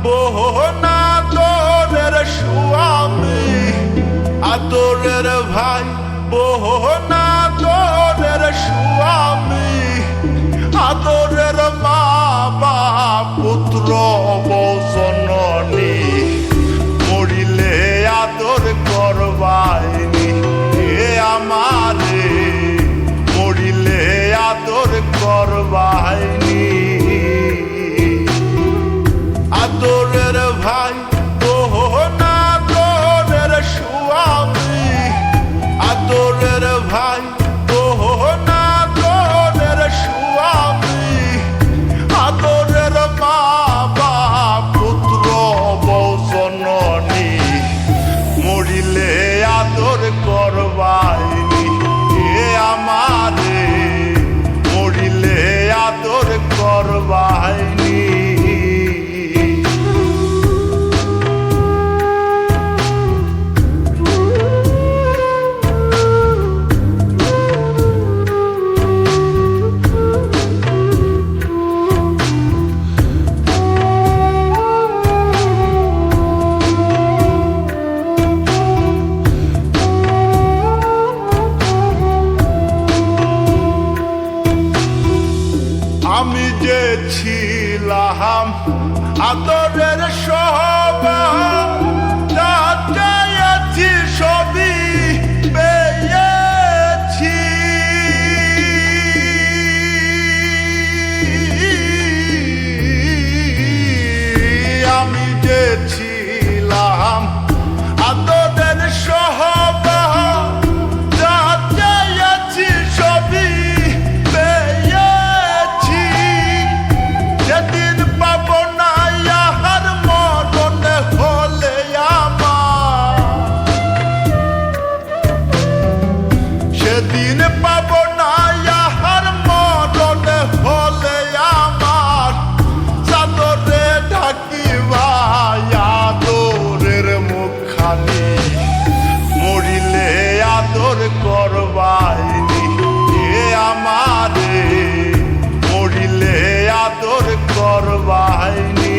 মোহনা তোরের স্বামী আদরের ভাই মোহনা তোরের স্বামী আদরের মা বাপ পুত্র বৌ জননী মরিলে আদর করবাইনি এ আমারে মরিলে আদর করবাইনি আদরের ভাই মোহনা তোরের স্বামী আদরের ভাই মোহনা তোরের স্বামী আদরের মা বাপ পুত্র বৌ জননী মরিলে আদর করবাইনি এ আমারে মরিলে আদর করবাইনি আমি যে ছিলাম আদরের সবাই যাচ্ছি সবই পেয়েছি আমি যে ছিলাম আদরের সবাই যাচ্ছি সবই সেদিন পাব না ইহার মরণ হলে আমার সেদিন পাব না ইহার মরণ হলে আমার চাদরে ঢাকিবা আদরের মুখখানি মরিলে আদর করবাইনি এ আমারে মরিলে আদর করবাইনি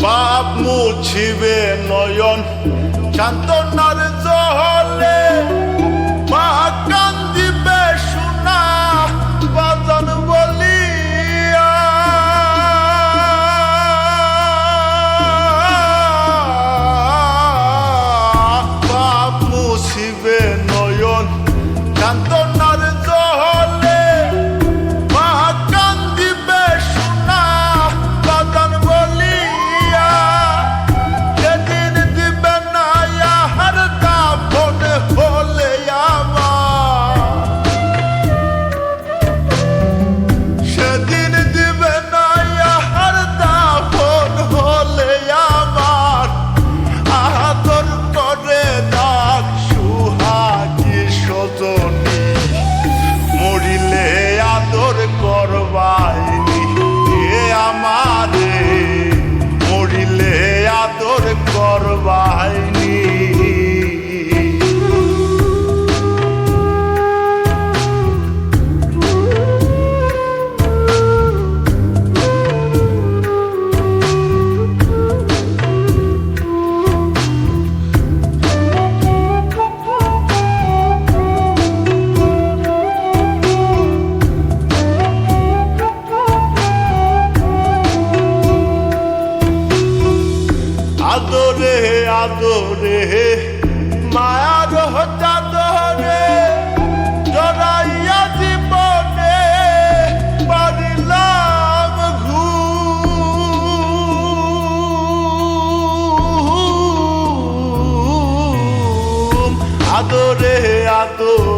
পাপ মুছিবে নয়ন সান্তনার জলে মা কান্দিবে সোনা বাজন বলিয়া পাপ মুছিবে নয়ন সান্তনার জলে মা কান্দিবে সোনা বাজন বলিয়া সেদিন দিবে না ইহার দাফন হলে আমার সেদিন দিবে না ইহার দাফন হলে আমার আদর করে ডাক সুহাগী সজনী মরিলে আদর করবাইনি এ আমারে মরিলে আদর করবাইনি আদরে আদরে মায়ার চাদরে জড়াইয়া জীবনে পারিলাম ঘুম আদরে আদরে